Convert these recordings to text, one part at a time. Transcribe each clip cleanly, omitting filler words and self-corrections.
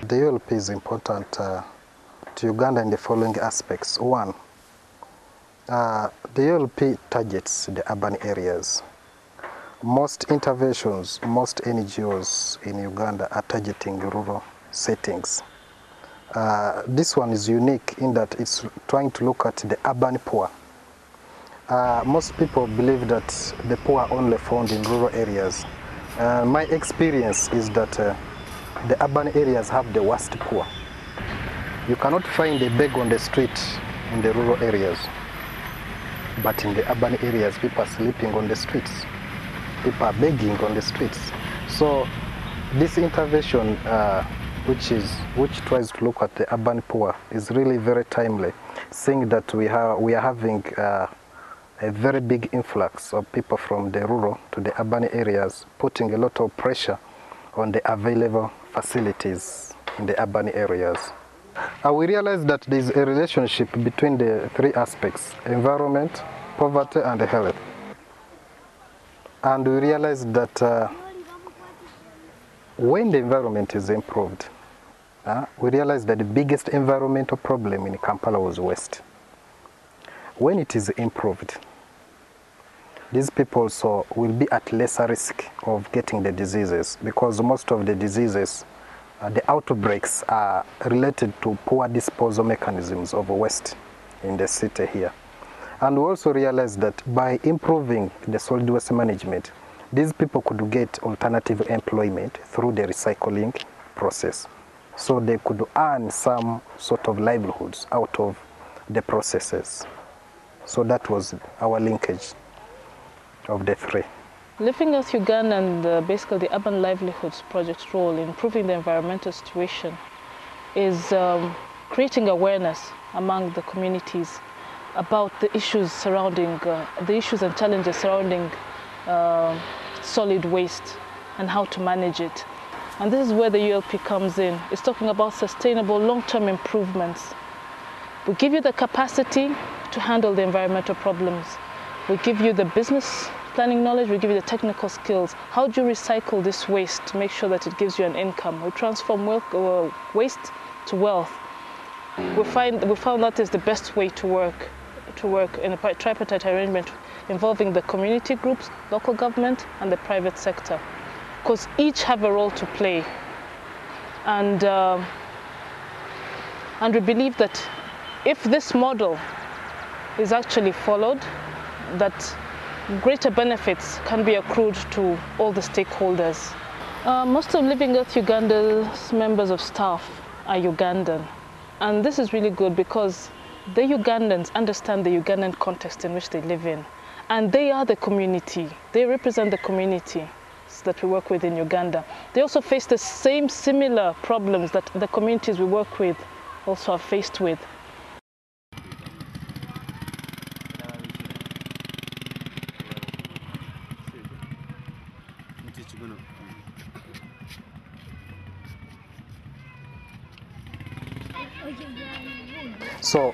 The ULP is important to Uganda in the following aspects. One, the ULP targets the urban areas. Most interventions, most NGOs in Uganda are targeting rural settings. This one is unique in that it's trying to look at the urban poor. Most people believe that the poor are only found in rural areas. My experience is that the urban areas have the worst poor. You cannot find a beg on the street in the rural areas, but in the urban areas, people are sleeping on the streets. People are begging on the streets. So this intervention, which tries to look at the urban poor, is really very timely, seeing that we are having a very big influx of people from the rural to the urban areas, putting a lot of pressure on the available facilities in the urban areas. We realize that there is a relationship between the three aspects: environment, poverty, and health. And we realize that when the environment is improved, we realize that the biggest environmental problem in Kampala was waste. When it is improved, these people also will be at lesser risk of getting the diseases, because most of the diseases, the outbreaks are related to poor disposal mechanisms of waste in the city here. And we also realize that by improving the solid waste management, these people could get alternative employment through the recycling process. So they could earn some sort of livelihoods out of the processes. So that was our linkage of the three. Living Earth Uganda and basically the Urban Livelihoods Project role in improving the environmental situation is creating awareness among the communities about the issues surrounding, the issues and challenges surrounding solid waste and how to manage it. And this is where the ULP comes in. It's talking about sustainable long-term improvements. We give you the capacity to handle the environmental problems. We give you the business planning knowledge, we give you the technical skills. How do you recycle this waste to make sure that it gives you an income? We transform waste to wealth. We found that is the best way to work in a tripartite arrangement involving the community groups, local government, and the private sector, because each have a role to play. And we believe that if this model is actually followed, that greater benefits can be accrued to all the stakeholders. Most of Living Earth Uganda's members of staff are Ugandan. And this is really good because the Ugandans understand the Ugandan context in which they live in. And they are the community. They represent the community that we work with in Uganda. They also face the same similar problems that the communities we work with also are faced with. So,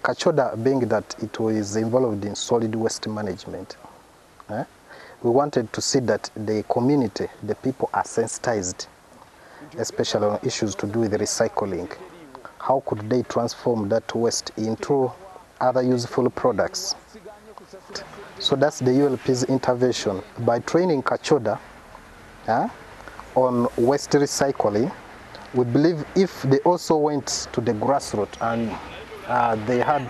Kachoda, being that it was involved in solid waste management, we wanted to see that the community, the people are sensitized, especially on issues to do with recycling. How could they transform that waste into other useful products? So that's the ULP's intervention. By training Kachoda on waste recycling, we believe if they also went to the grassroots and they had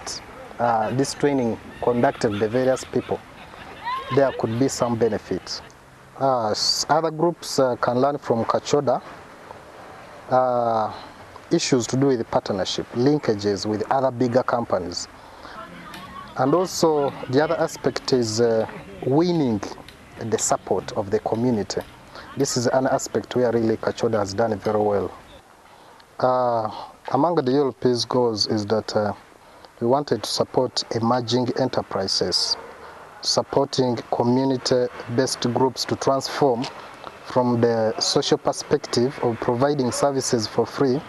this training conducted by various people, there could be some benefits. Other groups can learn from Kachoda issues to do with partnership, linkages with other bigger companies. And also the other aspect is winning the support of the community. This is an aspect where really Kachoda has done very well. Among the ULP's goals is that we wanted to support emerging enterprises, supporting community-based groups to transform from the social perspective of providing services for free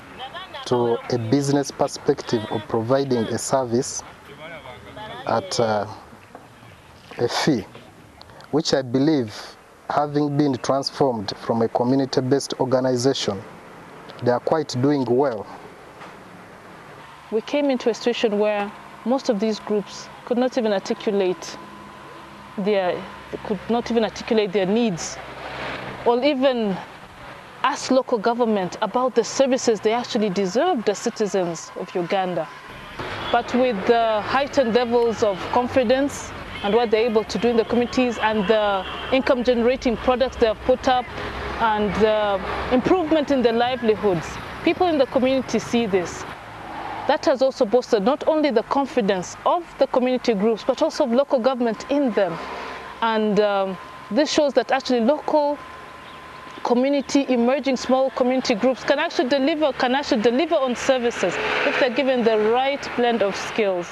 to a business perspective of providing a service at a fee, which I believe having been transformed from a community-based organization, they are quite doing well. We came into a situation where most of these groups could not even articulate their needs, or even ask local government about the services they actually deserved as citizens of Uganda. But with the heightened levels of confidence and what they're able to do in the communities and the income generating products they have put up and the improvement in their livelihoods, people in the community see this. That has also boosted not only the confidence of the community groups, but also of local government in them. And this shows that actually local community, emerging small community groups can actually deliver on services if they're given the right blend of skills.